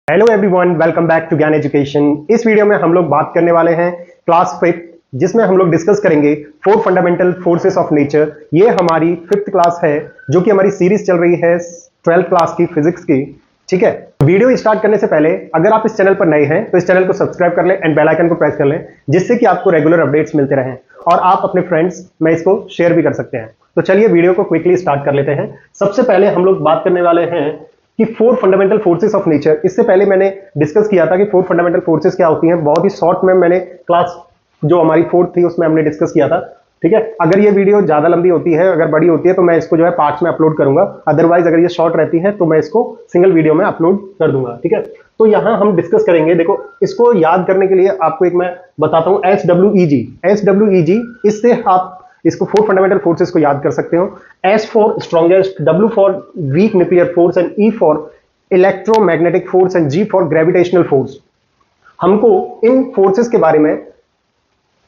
Hello everyone, welcome back to Gyan education. इस video में हम लोग बात करने वाले हैं क्लास फिफ्थ, जिसमें हम लोग डिस्कस करेंगे 4 फंडामेंटल फोर्सेस ऑफ नेचर। ये हमारी फिफ्थ क्लास है, जो कि हमारी सीरीज चल रही है 12th क्लास की फिजिक्स की। ठीक है, वीडियो स्टार्ट करने से पहले अगर आप इस चैनल पर नए हैं तो इस चैनल को सब्सक्राइब कर लें एंड बेल आइकन को प्रेस कर लें, जिससे कि आपको रेगुलर अपडेट्स मिलते रहें और आप अपने फ्रेंड्स में इसको शेयर भी कर सकते हैं। तो चलिए वीडियो को क्विकली स्टार्ट कर लेते हैं। सबसे पहले हम लोग बात करने वाले हैं कि 4 फंडामेंटल फोर्सेस ऑफ नेचर। इससे पहले मैंने डिस्कस किया था कि 4 फंडामेंटल फोर्सेस क्या होती हैं, बहुत ही शॉर्ट में मैंने क्लास जो हमारी 4th थी उसमें हमने डिस्कस किया था। ठीक है, अगर ये वीडियो ज्यादा लंबी होती है, अगर बड़ी होती है तो मैं इसको जो है पार्ट्स में अपलोड करूंगा, अदरवाइज अगर ये शॉर्ट रहती है तो मैं इसको सिंगल वीडियो में अपलोड कर दूंगा। ठीक है, तो यहां हम डिस्कस करेंगे। देखो, इसको याद करने के लिए आपको एक मैं बताता हूं, SWEG। इससे आप इसको 4 फंडामेंटल फोर्सेस को याद कर सकते हो। S for strongest, W for weak nuclear force and E for electromagnetic force and G for gravitational force. हमको इन फोर्सेस के बारे में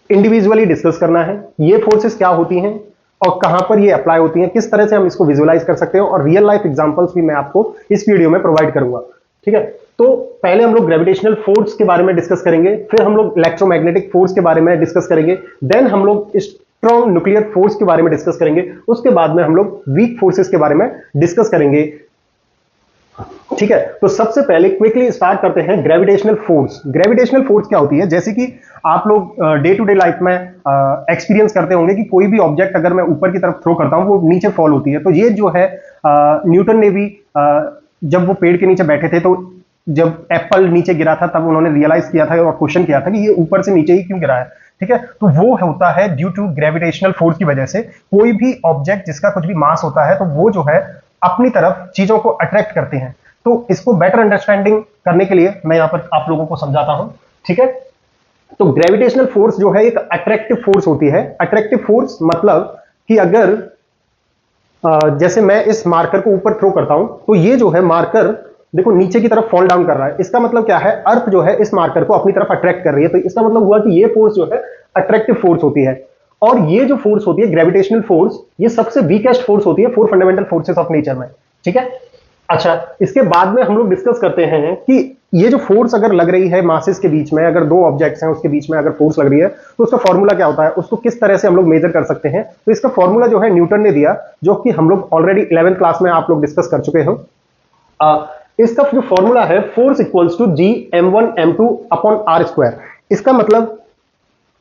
इंडिविजुअली डिस्कस करना है, ये फोर्सेस क्या होती हैं और कहां पर ये अप्लाई होती हैं, किस तरह से हम इसको विजुअलाइज कर सकते हो, और रियल लाइफ एग्जांपल्स भी मैं आपको इस वीडियो में प्रोवाइड करूंगा। ठीक है, तो पहले हम लोग ग्रेविटेशनल फोर्स के बारे में डिस्कस करेंगे, फिर हम लोग इलेक्ट्रोमैग्नेटिक फोर्स के बारे में डिस्कस करेंगे, देन हम लोग स्ट्रॉन्ग न्यूक्लियर फोर्स के बारे में डिस्कस करेंगे, उसके बाद में हम लोग वीक फोर्सेस के बारे में डिस्कस करेंगे। ठीक है, तो सबसे पहले क्विकली स्टार्ट करते हैं ग्रेविटेशनल फोर्स। ग्रेविटेशनल फोर्स क्या होती है, जैसे कि आप लोग डे टू डे लाइफ में एक्सपीरियंस करते होंगे कि कोई भी ऑब्जेक्ट अगर मैं ऊपर की तरफ थ्रो करता हूं वो नीचे फॉल होती है। तो ये जो है न्यूटन ने भी जब वो पेड़ के नीचे बैठे थे, तो जब एप्पल नीचे गिरा था तब उन्होंने रियलाइज किया था और क्वेश्चन किया था कि ये ऊपर से नीचे ही क्यों गिरा है। ठीक है, तो वो होता है ड्यू टू ग्रेविटेशनल फोर्स की वजह से। कोई भी ऑब्जेक्ट जिसका कुछ भी मास होता है तो वो जो है अपनी तरफ चीजों को अट्रैक्ट करते हैं। तो इसको बेटर अंडरस्टैंडिंग करने के लिए मैं यहां पर आप लोगों को समझाता हूं। ठीक है, तो ग्रेविटेशनल फोर्स जो है एक अट्रैक्टिव फोर्स होती है। अट्रैक्टिव फोर्स मतलब कि अगर जैसे मैं इस मार्कर को ऊपर थ्रो करता हूं तो ये जो है मार्कर देखो नीचे की तरफ फॉल डाउन कर रहा है। इसका मतलब क्या है, अर्थ जो है इस मार्कर को अपनी तरफ अट्रैक्ट कर रही है। तो इसका मतलब हुआ कि ये फोर्स जो है अट्रैक्टिव फोर्स होती है। और ये जो फोर्स होती है ग्रेविटेशनल फोर्स, ये सबसे वीकेस्ट फोर्स होती है 4 फंडामेंटल फोर्सेस ऑफ नेचर में। ठीक है, अच्छा, इसके बाद में हम लोग डिस्कस करते हैं कि ये जो फोर्स अगर लग रही है मासेस के बीच में, अगर दो ऑब्जेक्ट्स हैं उसके बीच में अगर फोर्स लग रही है तो उसका फॉर्मूला क्या होता है, उसको किस तरह से हम लोग मेजर कर सकते हैं। तो इसका फॉर्मूला जो है न्यूटन ने दिया, जो कि हम लोग ऑलरेडी 11th क्लास में आप लोग डिस्कस कर चुके हो। इसका जो फॉर्मूला है, force equals to G m1m2 upon r square. इसका मतलब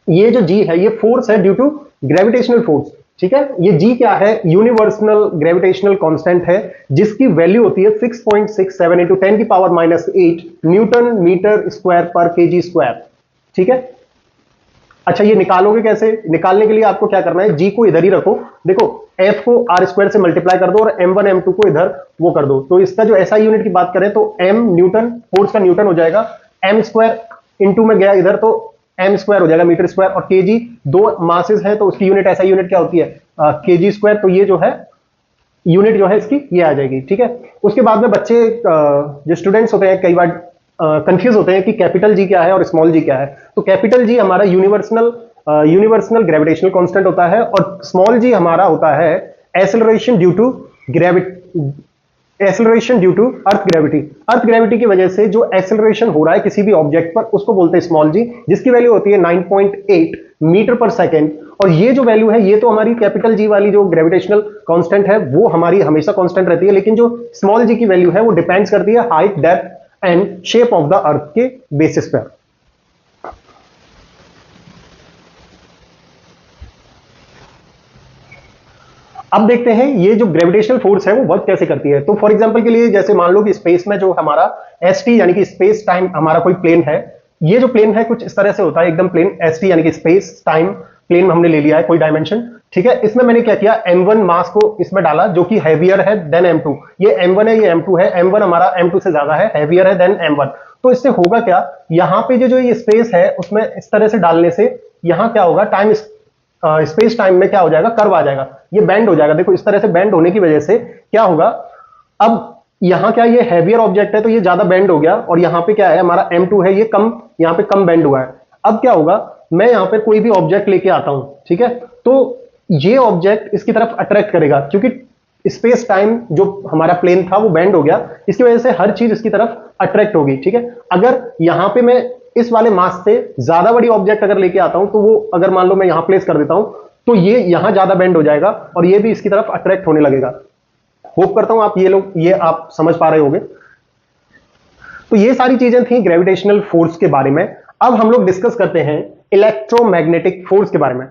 ये जो G है ये फोर्स है ड्यू टू ग्रेविटेशनल फोर्स। ठीक है, ये G क्या है, यूनिवर्सल ग्रेविटेशनल कांस्टेंट है, जिसकी वैल्यू होती है 6.67 इंटू 10 की पावर -8 न्यूटन मीटर स्क्वायर पर केजी स्क्वायर। ठीक है, अच्छा, ये निकालोगे कैसे? निकालने के लिए आपको क्या करना है, G को इधर ही रखो। देखो, F को r स्क्वायर से मल्टीप्लाई कर दो और m1 m2 को इधर वो कर दो। तो इसका जो SI यूनिट की बात करें तो m न्यूटन, फोर्स का न्यूटन हो जाएगा, m स्क्वायर इंटू में गया इधर तो m स्क्वायर हो जाएगा मीटर स्क्वायर, और kg दो मासेस है तो उसकी यूनिट SI यूनिट क्या होती है, kg स्क्वायर। तो ये जो है यूनिट जो है इसकी ये आ जाएगी। ठीक है, उसके बाद में बच्चे जो स्टूडेंट्स होते हैं कई बार कंफ्यूज होते हैं कि कैपिटल G क्या है और स्मॉल g क्या है। तो कैपिटल G हमारा यूनिवर्सल ग्रेविटेशनल कांस्टेंट होता है, और स्मॉल g हमारा होता है acceleration due to earth gravity. Earth gravity की वजह से जो एक्सेलरेशन हो रहा है किसी भी ऑब्जेक्ट पर, उसको बोलते हैं स्मॉल g, जिसकी वैल्यू होती है 9.8 मीटर पर सेकेंड। और ये जो वैल्यू है ये तो हमारी कैपिटल G वाली जो ग्रेविटेशनल कांस्टेंट है वो हमारी हमेशा कांस्टेंट रहती है, लेकिन जो स्मॉल g की वैल्यू है वो डिपेंड्स करती है height, depth and shape of the earth के बेसिस पर। अब देखते हैं ये जो ग्रेविटेशनल फोर्स है वो वर्क कैसे करती है। तो फॉर एग्जांपल के लिए जैसे मान लो कि स्पेस में जो हमारा ST यानी कि स्पेस टाइम हमारा कोई प्लेन है, ये जो प्लेन है कुछ इस तरह से होता है, एकदम प्लेन ST यानी कि स्पेस टाइम प्लेन में हमने ले लिया है कोई डायमेंशन। ठीक है, इसमें मैंने क्या किया, m1 मास को इसमें डाला जो कि हैवियर है देन m2। ये m1 है, ये m2 है, m1 हमारा m2 से ज्यादा है, हैवियर है देन m1। तो इससे होगा क्या, यहां पे जो ये स्पेस है उसमें इस तरह से डालने से यहां क्या होगा, टाइम स्पेस टाइम में क्या हो जाएगा, कर्व आ जाएगा, ये बेंड हो जाएगा। देखो, इस तरह से बेंड होने की वजह से क्या होगा, अब यहां क्या, ये हैवियर ऑब्जेक्ट है तो ये ज्यादा बेंड हो गया, और यहां पे क्या है हमारा m2 है, ये कम, यहां पे कम बेंड हुआ है। अब क्या होगा, मैं यहां पे कोई भी ऑब्जेक्ट लेके आता हूं, ठीक है, तो ये ऑब्जेक्ट इसकी तरफ अट्रैक्ट करेगा, क्योंकि स्पेस टाइम जो हमारा प्लेन था वो बेंड हो गया, इसकी वजह से हर चीज इसकी तरफ अट्रैक्ट होगी। ठीक है, अगर यहां पे मैं इस वाले मास से ज्यादा बड़ी ऑब्जेक्ट अगर लेके आता हूं, तो वो अगर मान लो मैं यहां प्लेस कर देता हूं, तो ये यहां ज्यादा बेंड हो जाएगा और ये भी इसकी तरफ अट्रैक्ट होने लगेगा। होप करता हूं आप ये आप समझ पा रहे होंगे। तो ये सारी चीजें थी ग्रेविटेशनल फोर्स के बारे में। अब हम लोग डिस्कस करते हैं इलेक्ट्रोमैग्नेटिक फोर्स के बारे में।